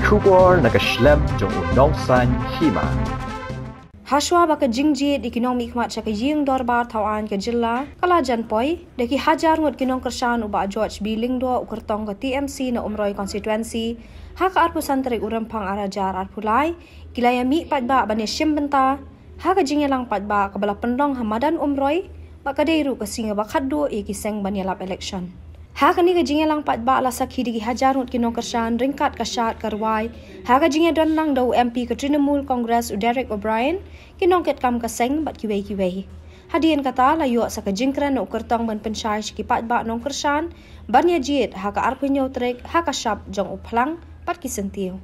Kubor nakaslem jong unongsan hima. Haswa baka jingjit ekonomi khmat sa kajing dorbar tawan ke jilla kalajan poi deki hajar ngot kinong kersan uba George Billing do ukertong ke TMC na umroi konstituensi haka arpu santrik urempang arajar arpulai kilaya mi patba bani shimbenta haka jingyalang patba kabala pendong hamadan umroi baka deiru ke singa bakaddo e kiseng bani lap election. Haka ni kajingyalang patba ala sakhi deki hajar ngot kinong kersan ringkat kasyat karwai haka jingya don lang dau MP ke Trinamool Congress Derek O'Brien kinong ket kam kaseng bat kiwei. Hadian kata layo sa kajingkran na ukertong ban pensyai sikipat ba nong kersan banya jit haka arpenyo trek haka syap jong uplang pat kisentiu.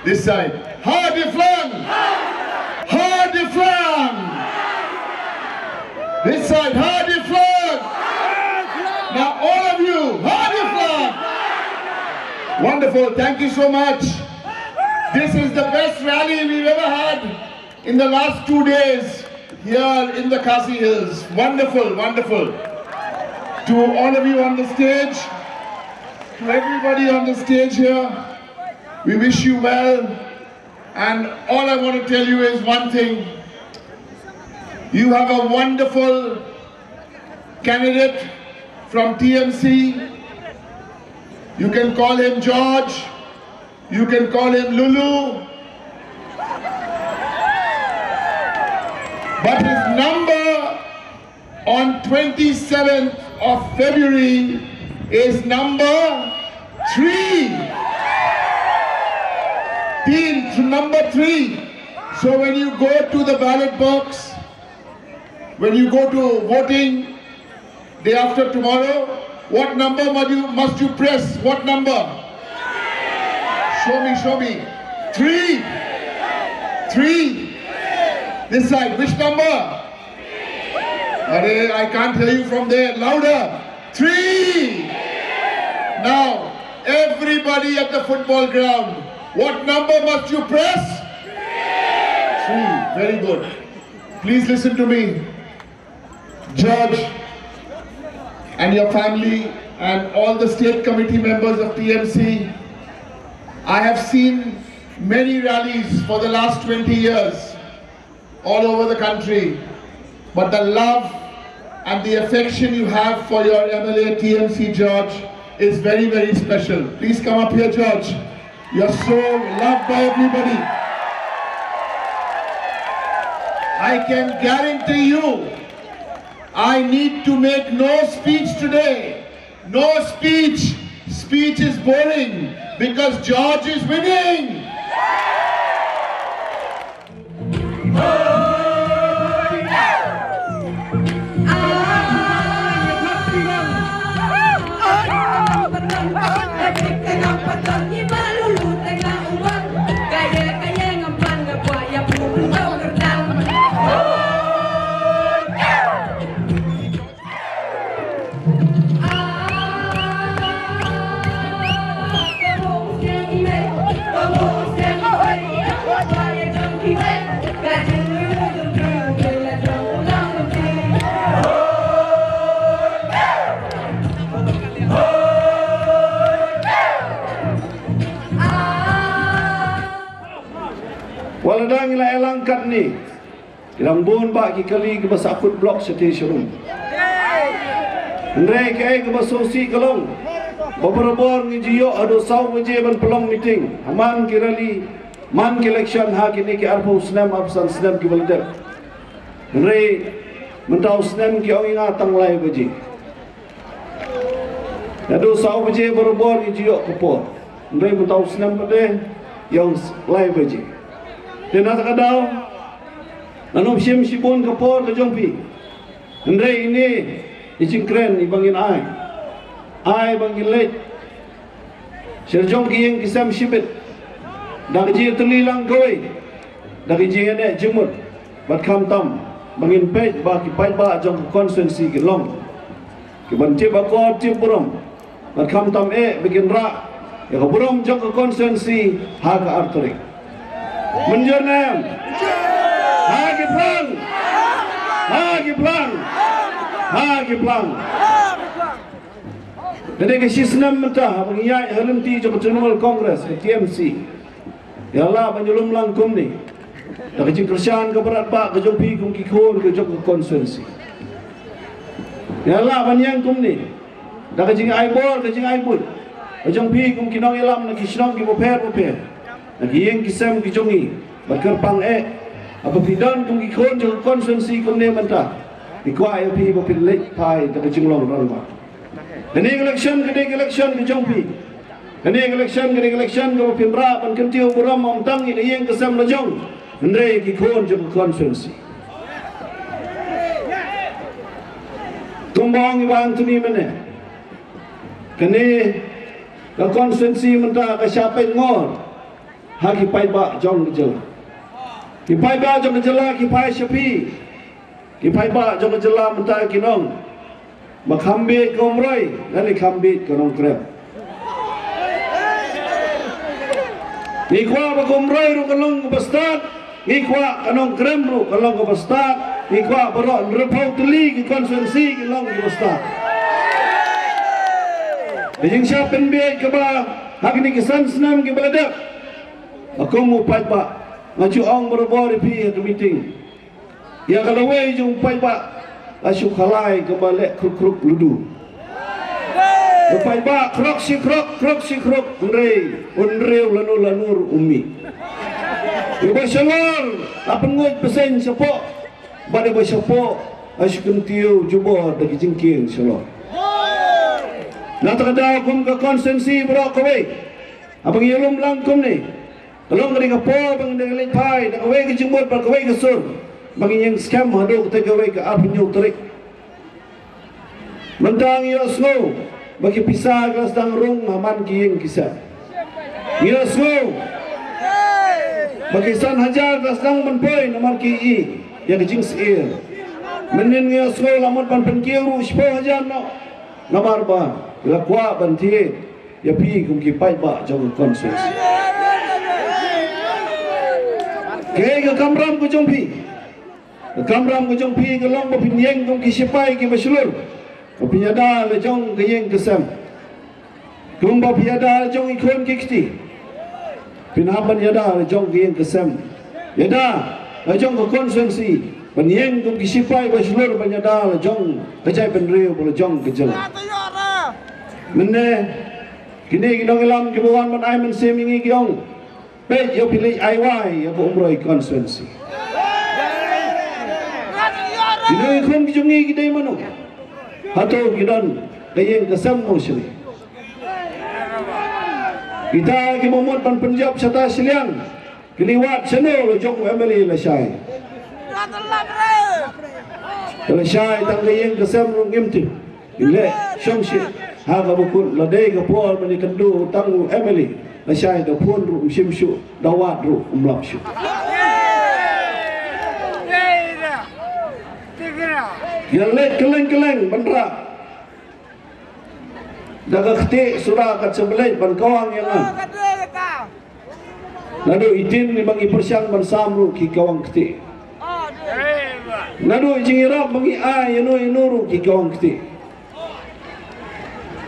This side, hardy flang, hardy flang. This side, hardy flang. Now all of you, hardy flang. Wonderful, thank you so much. This is the best rally we've ever had in the last 2 days here in the Khasi Hills. Wonderful, wonderful. To all of you on the stage, to everybody on the stage here, we wish you well, and all I want to tell you is one thing. You have a wonderful candidate from TMC. You can call him George, you can call him Lulu, but his number on 27th of February is number 3. Number 3. So when you go to the ballot box, when you go to voting day after tomorrow, what number must you press? What number? Show me. 3. 3. This side, which number? I can't hear you from there. Louder. 3. Now, everybody at the football ground, what number must you press? 3. Very good. Please listen to me. George and your family and all the state committee members of TMC, I have seen many rallies for the last 20 years all over the country. But the love and the affection you have for your MLA TMC, George, is very, very special. Please come up here, George. You're so loved by everybody. I can guarantee you, I need to make no speech today. No speech. Speech is boring because George is winning. Waladang ila elangkat ni Kirang bun ba ki kali ke basakut blok station. Ndre ke basosi kalong. Beberapa ngijiyo ado saw meje ban pelong meeting. Aman kirali man election ha kini ki arpo snam absan snam ki balder. Ndre mentau snam ki ong inga tang lai beji. Ado saw meje beberapa ngijiyo kopor. Ndre mentau snam bade yang lai beji. Tena takadau nanum sim sibun kopor ke jompi. Ndre ini icingkren ibangin ai bangin leit serjong kiyeng kisam sibet dak ji telilang koi dak ji ene jemut bat kham tam bangin pej ba ki pai ba jong konsensi ki long ki ban ti ba ko ti burom bat kham tam bikin ra ya burom jong konsensi ha ka artrik menjernam ha ki plan ha ki plan ha ki plan. Jadi kesisnam mentah mengiai halimti jok Nasional Kongres TMC. Ya Allah penyulum langkum ni. Dak jing kerjaan ke berat pak ke jompi kum kikon ke jok konsensi. Ya Allah penyang kum ni. Dak jing aibor ke jing aibut. Ke jompi kum kinong ilam nak kisnong ki boper. Nak yeng kisam ki jongi. Berkerpang apa pidan kum kikon jok konsensi kum ni mentah. Ikwa api bopin lek pai dak jing long ralma. Kening election ke jompi. Kening election ke pinra pan kentiu buram omtang ini yang kesam lejong. Ndre ki kon jong konsensi. Tumbang iwan tuni mene. Kene ke konsensi mentah ke siapa ngor. Ha ki pai ba jong jela. Ki pai ba jong jela ki pai syapi. Ki pai ba jong jela mentah kinong. Makhambit ke umroy, nani khambit ke nong krem. Nikwa ba ke umroy ru kalong ke bestad, nikwa ke nong krem ru kalong ke bestad, nikwa berok repau teli ke konsensi ke long ke bestad. Dijing siap penbiak ke ba, hak ni kesan senam ke beladak. Aku mau pai ba, ngaju ong berobor pi ke meeting. Ya kalau wei jung pai ba. Asyuk halai kembali kruk ludu. Lepai ba krok si krok unre lanur umi. Iba shalor apa ngut pesen sepok. Bade ba sepok asyuk kentiu jubor dagi jengking shalor. Nak ada kum ke konsensi berok kowe. Abang yelum langkum ni. Kalau ngeri kapo bang ngeri pai dak kowe ke jemut bar kowe ke sur. Bagi yang scam haduk tegawai ke api nyutrik mentang ia slow bagi pisah kelas dang rung maman kiyeng kisah ia slow bagi san hajar kelas dang menpoy namar kiyi yang jing seir menin ia slow lamut pan penkiru 10 hajar no namar ba lakwa bantie ya pi kum ki pai ba jong konsensi ke kamram ku jompi Kamram ke jong pi ke long bopin yeng tong kisipai ke basulur. Bopin yada le jong ke yeng kesam. Kum bopin yada le jong ikon ke kiti. Pinahapan yada le jong ke yeng kesam. Yada le jong ke konsensi. Pan yeng tong kisipai basulur pan yada le jong kecai penriu le jong ke jela. Mene kini kinong ilam ke bawan man ai men semingi kiong. Pe yo pilih aiwai yo umroi konsensi. Kita ikon kijungi kita imanu, atau kita kayeng kesam mosri. Kita kimomot pan penjab sata siliang, keliwat seno lojong emeli lesai. Lesai tang kayeng kesam rungimti, ile shongsi, haga bukun ladai kapol manikandu tang emeli lesai dapun ru simsu dawat ru umlapsu. Yang lek keleng bandra. Daga kete surah kat sebelah ban kawang yang an. Nado itin ni bangi persiang ban samru ki kawang kete. Nado jingirap bangi ay inu ki kawang kete.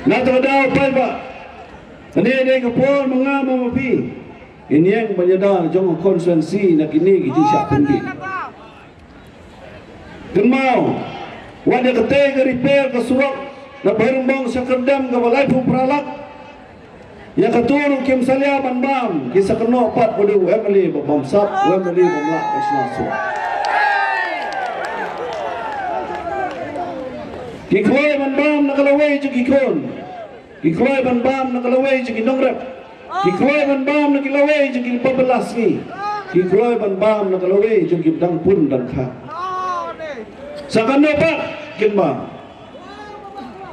Nato daw palba. Ane kapol mangama mapi. Ini yang menyadar jong konsensi nak ini kita siap pendi. Kenmau, wadah ketai ke repair ke surat, na berembang sakerdam ke balai puperalat, yang keturu kim salia banbam, kisah kena 4 pada Emily berbamsap, Emily bermelak kesenasu. Kikloi banbam nak kalawai je kikon, kikloi banbam nak kalawai je kinongrep, kikloi banbam nak kalawai je kipabelas ni, kikloi banbam nak kalawai je kidang pun dan kha. Sakan dapat kinba.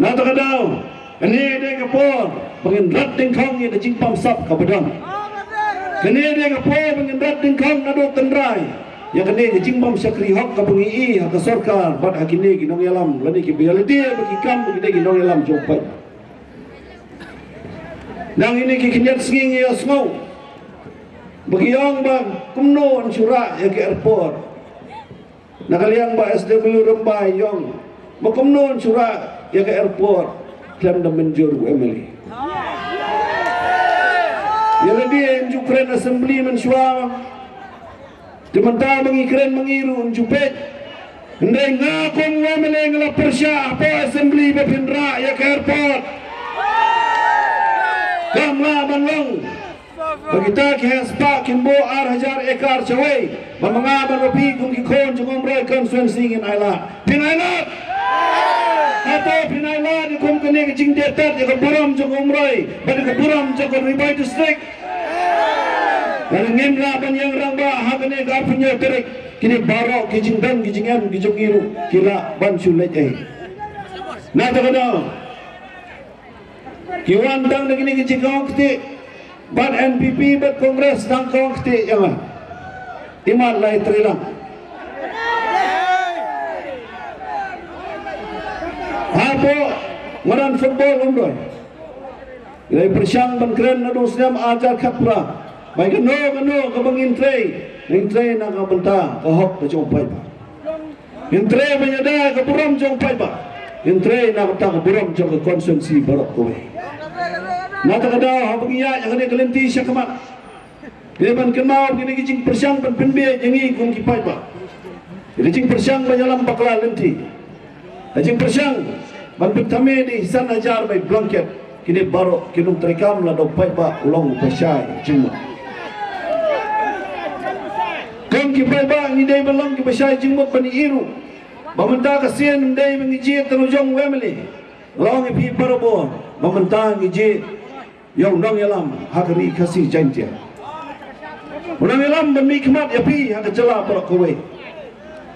Nata kadau. Kini dia kapor pengin rat dingkong ni dah jimpam sap kapadang. Kini dia kapor pengin rat dingkong nado tendrai. Yang kini dia jimpam sakri hok kapengi hak sorkar bad hakini kinong yalam lani ki reality bagi kam bagi dia kinong yalam jopai. Nang ini ki kinyat singing ya smau. Bagi yang bang kumno ansura ya ke airport. Nakaliang ba SW Rembai Yong makumnon surat ya ke airport klaim dah menjur Emily. Ya lebih Ukraine assembly mensuar dimantau mengikren mengiru jupet ndai ngakon Emily ngala persya apa assembly bepindra ya ke airport kamla manlong bagi tak haspa kimbo ar hajar ekar cawai memengabar ropi kum kikon jengom roy konsensi ngin aila pinailat atau pinailat kum kene kecing detat ya keburam jengom roy pada keburam jengom ribai district dan ngimla ban yang rangba hakene gapunya terik kini barok kicing dan kicingam kicing iru kira ban sulet nah takana kiwan dang kini kicing kau kiti Bat NPP, bat Kongres, dan kau keti jangan. Iman lai terilang. Apa maran football umroh. Ilai persyang bangkren nadu siam ajar kapra. Baik keno kebangin tray nak kabenta kahok kecompai ba. Intre menyada keburam jompai ba. Intre nak tak keburam jom konsumsi barok kowe. Nata kadau habang iya yang kena kelenti siya kamat. Iban kenmau kini kicing persyang pan penbe jengi kum kipai ba. Kicing persyang banyalam bakla lenti. Kicing persyang ban pertame di hisan ajar by blanket kini baro kinum terikam la do pai ba ulong pasyai jingma. Kum kipai ba ni dai belong ki pasyai jingma pani iru. Bamenta kasian dai mengiji terujong Emily. Long ipi parabon bamenta ngiji yang nong yalam hakri kasih jantia. Nong yalam bernikmat ya pi hak celah perak kowe.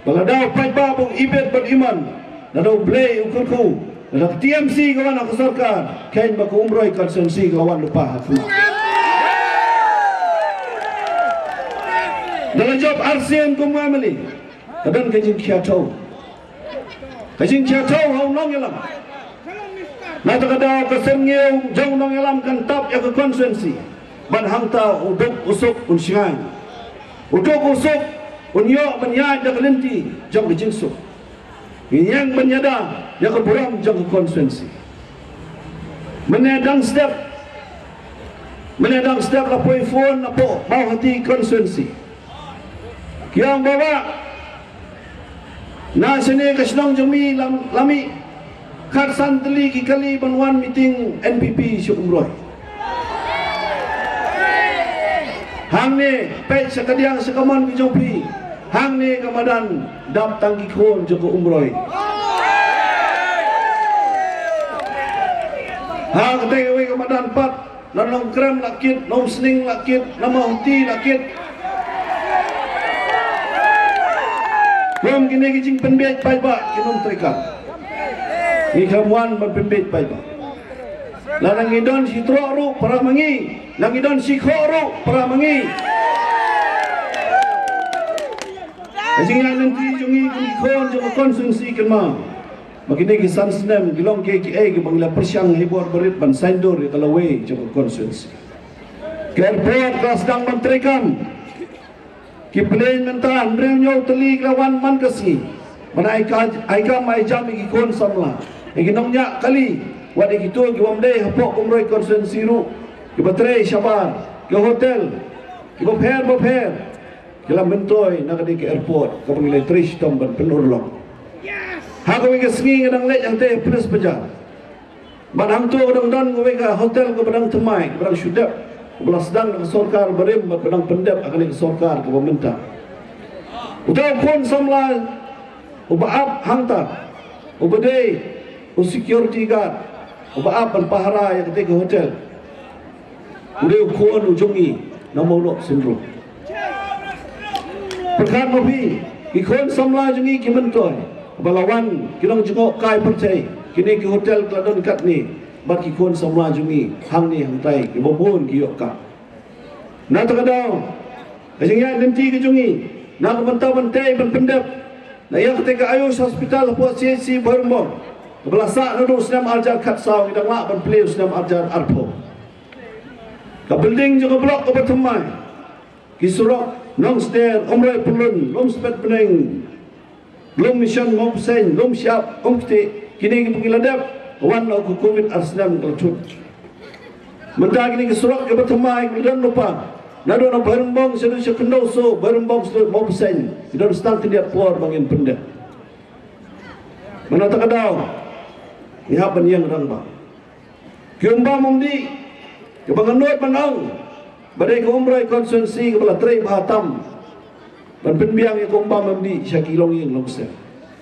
Baladau pai babung ibet beriman. Nadau blay ukurku. Nadau TMC kawan aku sorkan. Kain baku umroy konsensi kawan lupa hak. Dalam job arsian kum Emily. Kadang kajing kiatau. Kajing kiatau hau nong yalam. Nata kadau kesengiu jauh nong yalam kan tap ya ke konsensi. Ban hangta uduk usuk unsyai. Uduk usuk unyok menyai dak lenti jauh ke jingsuk. Yang menyada ya ke buram jauh ke konsensi. Menedang step lapoi phone lapo mau hati konsensi. Kiang bawa na sini kesenong jemi lami Karsan teli kali banwan meeting NPP syuk umroh. Hang ni pek sekadiang sekaman kijopi. Hang ni kamadan dap tangki kon joko umroh. Hang ketewe kamadan 4 nanong krem lakit, nom sning lakit, nama hoti lakit. Rom kini kijing penbet pai ba kinom terikat. Ikamuan berpembet baik. Larang idon si troru para mangi, lang idon si khoru para mangi. Ajing yang nanti jungi kon jong konsumsi kelma. Makini kisan senem gilong ke ke bangla persyang hibor berit ban saindor di talawe jong konsumsi. Kerpot kelas dang menterikam. Ki plane mentan reunyo teli lawan man kasi. Mana aikam mai jam iki kon samla. Ikinongnya kali wadi gitu giwamdei hapok umroy konsensi ru kibatrei syabar ke hotel kibopher kila mentoy nakadi ke airport kapang ilay trish tom ban penurlong Hak we ke sengi kadang lek yang teh plus bejar. Badang tu kadang dan we ke hotel ke badang temai, ke badang syudap, ke belah sedang ke sorkar berim, badang pendap akan ke sorkar ke pemerintah. Udah pun samla ubaap hantar, ubadai, security guard, ubaap dan pahara yang ketika hotel. Udah ukuan ujungi nama ulok sindrom. Perkat mobi, ikon samla jungi kimentoy. Balawan kinong jengok kai percay kini ke hotel keladon kat ni bat kikon samla jungi hang ni hang tai ke bobon ki yok ka na ta kadau ajengya nanti ke jungi na ko bantau bantai ban pendap na yak te ka ayus hospital po CC Bermbong belasa nudu senam arjar kat saw idang la ban play senam arjar arpo ka building juga blok ke bertemai ki surok nong stair umrai pulun lom spet beneng belum mission mau sen, belum siap, kini pengiladap, wan aku COVID arsnam kelcut. Mentah kini kesurak ke bertemai, kemudian lupa. Nado na Bermbong sedu sekendau so, Bermbong sedu mau sen, tidak stang tidak puar bangin pendak. Mana tak kadau, ihap yang orang bang. Kiumba mumdi, kebanganut menang, badai keumrai konsensi kepala tray Bahatam. Dan penbiang yang kumba membi syakilong yang longser.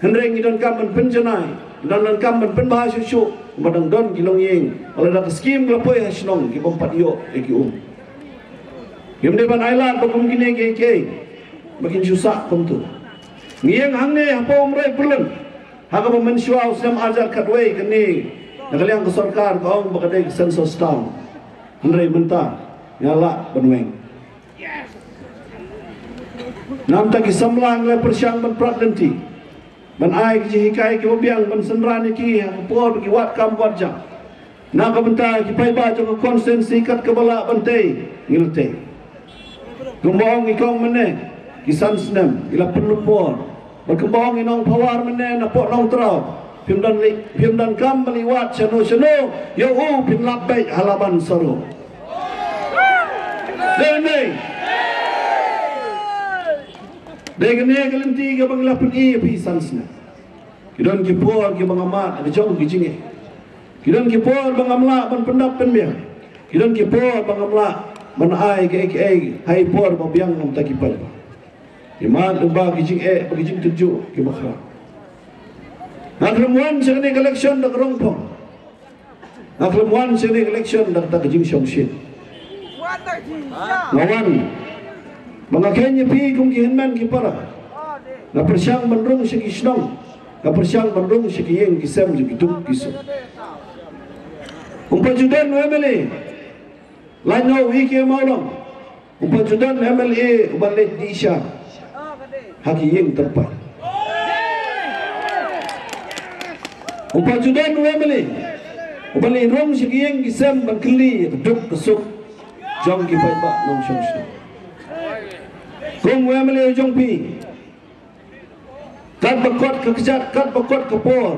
Hendreng dan kam penjenai dan kam penbahas syuk badang don kilong yang kalau dah skim kelapoi hasnong ki pompat yo ki Yam depan island bakum gini ke makin susah tentu. Ngiang hangne apa umrai pulen. Haka memensua usam ajar katway kini. Nakaliang ke sarkar kaong bakadai census town. Hendreng mentah nyala benweng. Nam tak kisamlang le persyang ban prat lenti. Ban ai ki hikai ki obiang ban senran ki por ki wat kam wat jam. Na ka benta ki pai ba jo konsensi kat ke bala bantai ngilte. Gumbong ikong mene ki sansnem ila perlu por. Berkembang inong pawar mene na po nong trau. Pim dan kam meliwat chano yo pim labai halaban saro. Dene Dengan ni kelenti ke bangla pergi api sansna. Kidon ki por ki bangamat ada jong ki jinge. Kidon ki por bangamla ban pendap penbiang. Kidon ki por bangamla ban ai ke hai por babiang nam ta ki pal. Iman umba ki jinge bagi jing tuju ki bakhra. Nakremuan sene election dak rongpong. Nakremuan sene election dak tak jing songsin. Ngawan mga Kenya pi kung gihinman ki para na persyang bandrong siya kisnong na persyang bandrong siya kiyeng kisem siya kitung kiso umpajudan MLA lanyaw wiki maulong umpajudan MLA ubalit di siya hakiyeng terpay umpajudan MLA ubalit rong siya kiyeng kisem bangkili duk kesuk jong kipay ba nong siyang Kung wemele ujung pi, kat bakot kekejat, kat bakot kepor,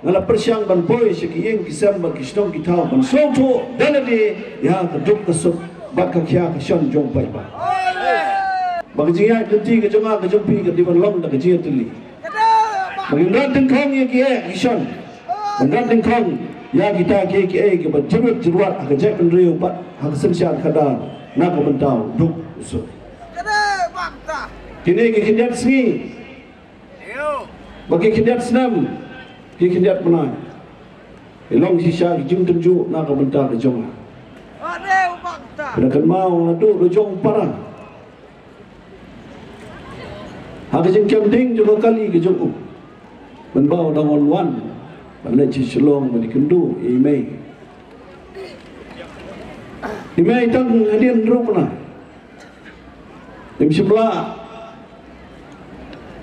ngala persyang ban boy sekiyeng kisam ban kisnong kitau ban soto dalade ya keduk kesuk bak kakya kesion jong pai ba. Bagjiya kenti ke jonga ke jompi ke diban long da kejiya tuli. Bagindran tengkong ya kiye kison. Bagindran tengkong ya kita ke ke ban jerut jeruat ke jek penriu bat hak sensyar kadar nak mentau duk usuk. Kini kikidiat sengi bagi kikidiat senam kikidiat menang ilong sisa kijing tenju nak bentar ke jong pada mau adu jong parang hak kijing kemding juga kali ke jong menbau dangon wan balai cicelong bani kendu imei tang hadian rupna sebelah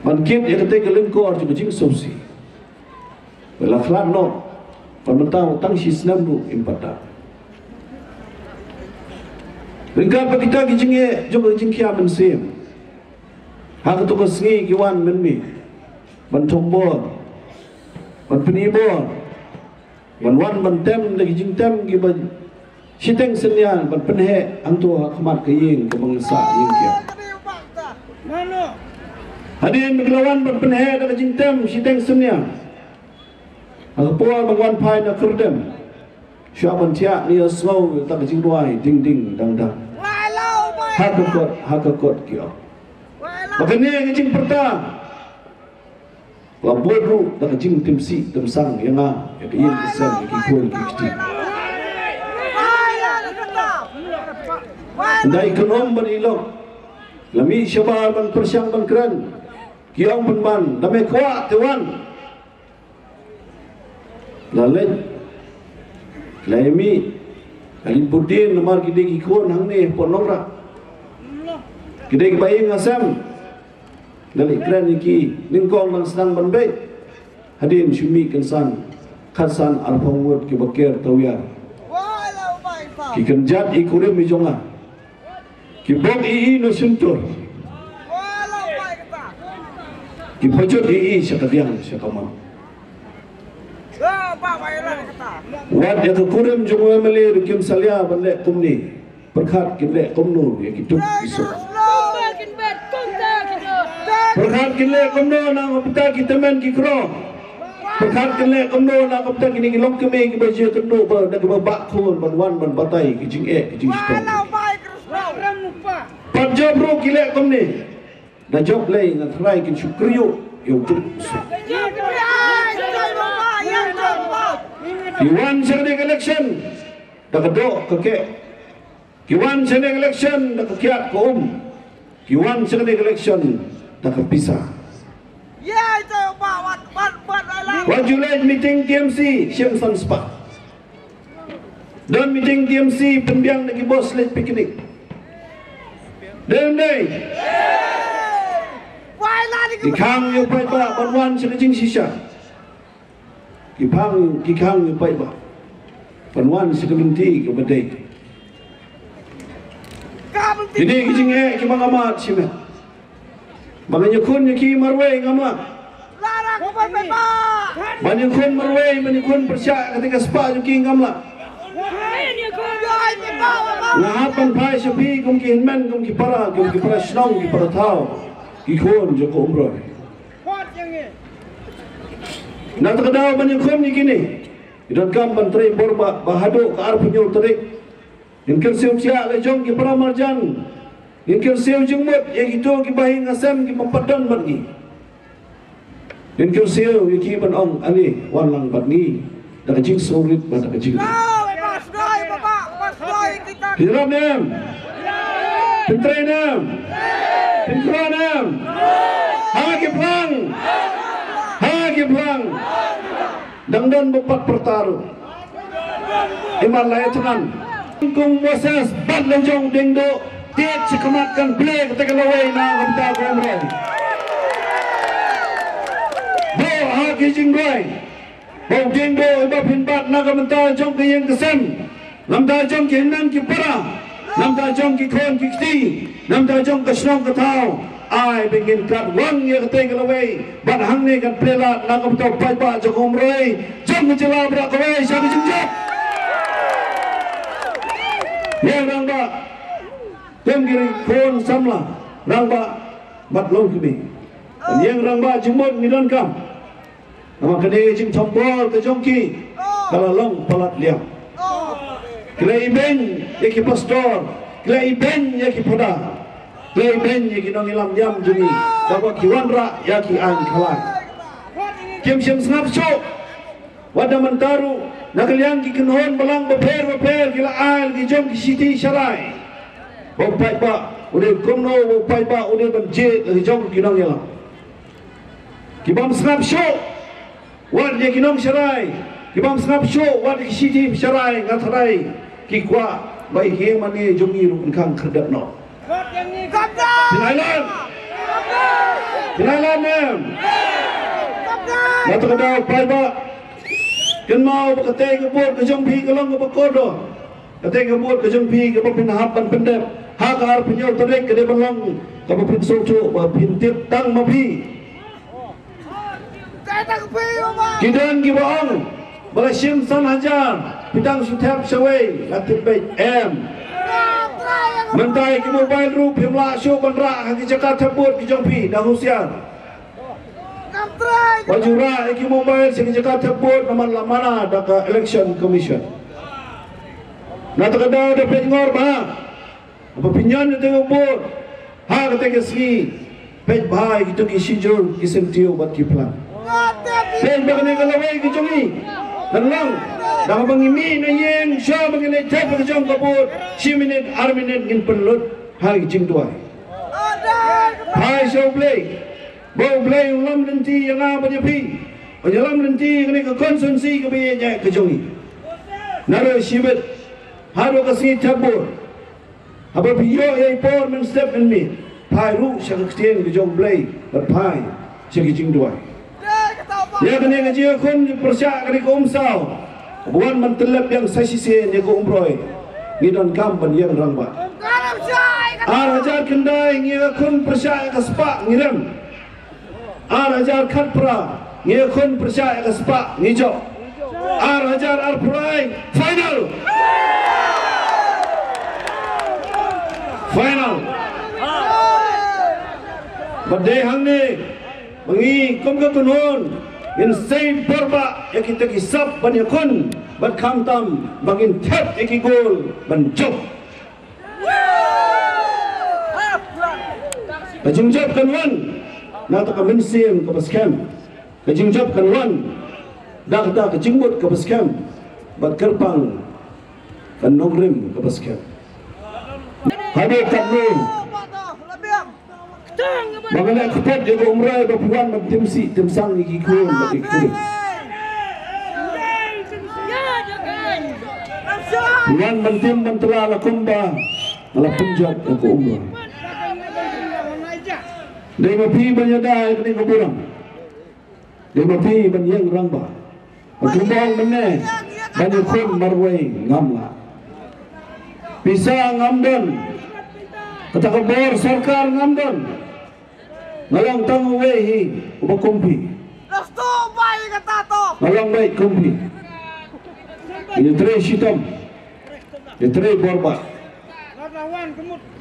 Mankit yang ketika lengkor juga jing sosi. Belakang no, pementang tang si senam bu impata. Lengkap kita kijingnya juga jingkia mensim. Hak tu kesengi kiwan menmi, mentombor, menpenibor, menwan mentem lagi jing tem kiban. Siteng senian menpenhe antu hakmat keying kebangsa yang kia. Hadirin berkelawan berpenhe dan cintam siteng sunya Kapor bangwan pai na kerdem. Syaban cia ni asngau tak jingwai ding ding dang dang. Hakakot kio. Makanya ngajing pertama. Labur ru tak jing tim si tim sang yang yang yin isam yang kikul kikti. Dai kenom berilok. Lami syabar ban persyang ban keren. Kiong ban ban damai kuat tuan. Lalet Laimi Alin Budin nomor kita ikut hang ni ponora kita bayi ngasam dari keren iki ningkong nang senang banbei hadin syumi kensan khasan arpongwat ki bakir tawya ki kenjat ikurim mijonga ki bok ii no suntur ki pojot ii syakadiang syakamam Wat ya kekurim jumlah melir kim salia balik kumni perkat kimlek kumnu ya kituk isu perkat kimlek kumnu nang opta kita men kikro perkat kimlek kumnu nang opta kini kilong keme kibaja kumnu ber dak babak kun banwan ban batai kijing kijing stong panjab ro kilek kumni dah job lay ngat rai kin syukriyo yo tuk Kiwan senek election dah kedok kekek. Kiwan senek election dah kekiat kaum. Kiwan senek election dah kepisah. Ya itu buat. What July meeting TMC Shemson Spa. Dan meeting TMC pembiang lagi bos late piknik. Dan day. Dikang yo pai ba banwan senejing sisa. Kikang yung pai ba panwan sekelunti ke badai ini kijing kimang amat sime banganya kun ki marway ngama banyak kun marway banyak kun persyak ketika spa yuki ngamla ngahapan pai sepi kum ki hinman kum ki para snong ki para tau ki kun joko umroh nak terkadau banyak kom ni kini. Idan kam bantri borba bahado ke arah penyul terik. Inkir siu cia lejong ki para marjan. Inkir siu jengmut yang itu ki bahi ngasem ki mempadan batni. Inkir siu ki ban ong ani wan lang batni. Dak jing sorit ba dak jing. Hirap nem. Pentrai nem. Pentrai nem. Hagi plang. Hagi plang. Dangdan bapak pertaruh iman laya tenan kung Moses bat lejong dengdo tiat sekamatkan play ketika lawai na kapta gomre bo hagi jinggoy bo dengdo iba pinbat na kamenta jong kiyeng kesem namda jong kihinan ki para namda jong ki kon ki kti namda jong kasnong katao ai begin kat wang ye kate galaway ban hang ne kat plela nangam to pai ba jokom roi jong jela bra kawai sa jingjak ye rang ba tenggiri kon samla rang ba bat long kimi ye rang ba jumot nidan kam nama kene jing tombol ke jongki kala long palat liam klei ben ye ki pastor klei ben ye ki poda Play ben ye kinong ilam jam juni dapat kiwan ra ya ki an khalai kim shem snap show wada mantaru nakaliang ki kinhon balang beper kila al ki jom ki siti sharai bo pai ba ude kumno bo pai ba ude ban je ki jom kinong ilam ki bam snap show wad ye kinong sharai ki bam snap show wad ki siti sharai ngatrai ki kwa bai ki mani jongi ru kang kerdak no Pinailan nem Mata kadau pai ba Kan mau bakatay kabut ke jong pi kalong ke bakodo katay kabut ke jong pi ke pinahapan pendep hakar penyo tarik ke debalong ke pin socho ba pintip tang mapi kidan ki baong balasim san hajar pitang sutep sawai latip bait mentai ke mobile ru pimla show bandra haki Jakarta bot ki jong pi dah husian Wajura iki mobile sing Jakarta Board naman lamana daka Election Commission. Natakadaw da pengor ba? Apa pinyan ito yung board? Ha kata kasi pej bahay gitu kisijur kisentiyo bat kiplan. Pej ba kanay kalaway kichungi? Tanlang dah bangimi na yen siya bangilay tap kajong kabut 6 minute 6 minute ngin penlut hai jing tuai. Hai show play. Bau play yung lam nanti yang apa dia pi. Penyelam nanti kini ke konsumsi ke biaya kejongi. Naro sibet haru kasi tabur. Apa biyo yang por men step in me. Pai ru siang kestian kejong play berpai siang jing tuai. Ya kini ngaji kon persyak kini ke umsau. Buan mentelep yang sasisi ni ke umroy. Ngidon kampan yang rangbat. Arajar kendai ngia kon persyak ke sepak ngiram. Arajar katpra ngia kon persyak ke sepak ngijo. Arajar arprai final. Final. Badai hang ni mengi kom ke tunun in say berba yang kita kisap banyak kon ban kamtam bangin tap iki gol ban jop. Kajingjab kanwan nata ka mensim ka baskem. Kajingjab kanwan dakta kajingbut ka baskem bat kerpang kan nogrim ka baskem. Hadi kadlum Bagaimana kepat jaga umrah berpuan bertimsi timsang iki kun bagi kun. Puan mentim mentela lakumba malah punjab ke umrah. Dai mapi banyada kini keburang. Dai mapi banyang rangba. Kumbang mene banyak kun marwai ngamla. Bisa ngamdon. Kata kabor sarkar ngamdon. Ngalang tangu wehi uba kumpi. Restu baik kata to. Ngalang baik kumpi. Ini tre sitam. Ini tre borba.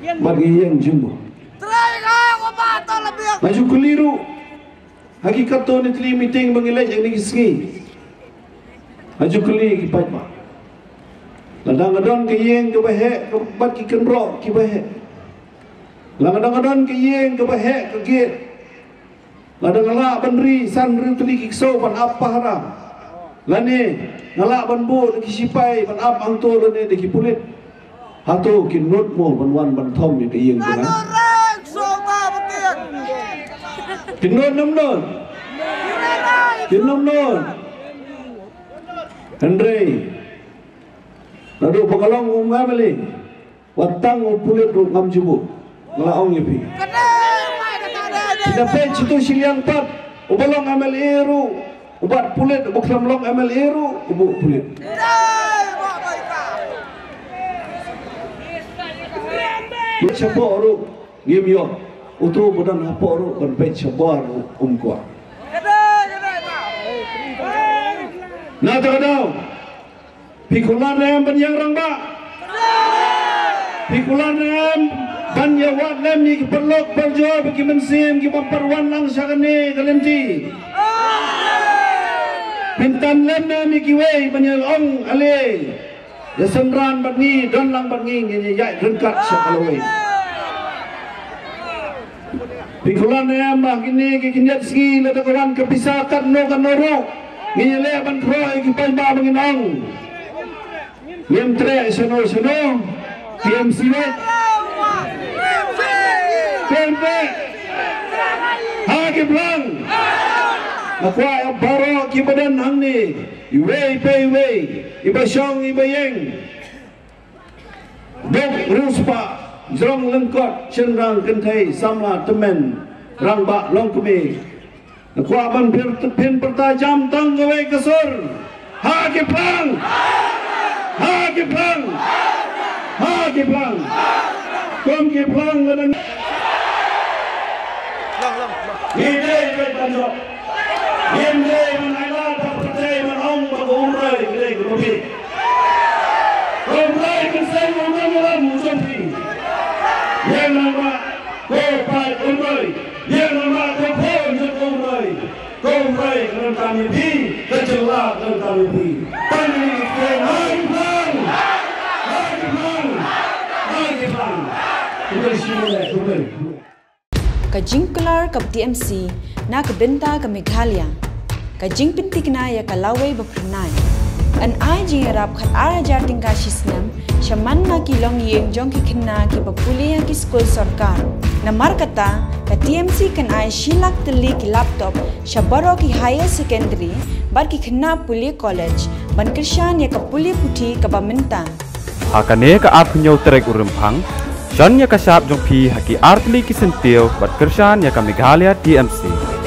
Bagi yang jumbo. Tre kau bato lebih. Maju keliru. Hakikat tu ni teli meeting mengilai yang ni sengi. Maju keli kipat ba. Ladang-ladang ke yang ke bahek ke bat ki kenrok ki bahek. Ladang-ladang ke yang ke bahek ke gate. Ladang-ladang bandri san ru teli kikso ban apa haram. Lani ngalak ban bu ki sipai ban ap ang to lani de ki pulit. Hatu kin nut mo ban wan ban thom ni ke yang ke na. Rek so ta betik. Kin nut nom non. Kin nom non. Andre Nadu pengalong ngamali watang pulit ngam jubu ngalaong yepi kita pej itu siliang pat ubalong amal eru ubat pulit buklam long amal eru ubu pulit Chaboru ngimyo utu budan haporu ban pej chaboru umkwa na takadaw Pikulan lem banyang rangba. Pikulan lem banyang wat lem ni perlok berjual bagi mensim ki pemperwan lang sakane kalenti. Pintan lem na mi kiwei banyang ong ale. Ya sendran badni don lang badni ni yai rengkat sakalawai. Pikulan lem bah kini ki kinyat ski la kawan kepisakan no kanoro. Ni le ban kroi ki pamba bangin ong. Lem tre sono TMC wet tempe hagi blang akwa ya baro ki badan hang ni iwei pe iwei iba syong iba yeng dok ruspa jrong lengkot cenrang kentai samla temen rangba long kumi akwa ban pin pertajam tang gawe kesur hagi blang Hagi plang, hagi plang, kom ki plang dengan. Ini berbanjok, ini menailah tak percaya menong berumrai ini kerubi. Umrai kesal umrai musuhi. Yang nama kopai umrai, yang nama kopon umrai. kami di kecelak dan kami di penelitian hari plan Kajing kelar ke TMC na kebenta ke Meghalaya. Kajing pintik na ya kalaway bapernay. An ay jing rap khat ara jar tingka shisnam shaman na kilong yeng jong ki khinna ki bapuliya ki school sarkar. Na markata ka TMC kan ay shilak tili ki laptop shabaro ki higher secondary bar ki khinna puli college ban krishan ya kapuli puthi ka baminta. Hakane ka apnyo trek urempang Shan ya kasap jong pi haki artli ki sentil bat kersan ya ka Meghalaya TMC.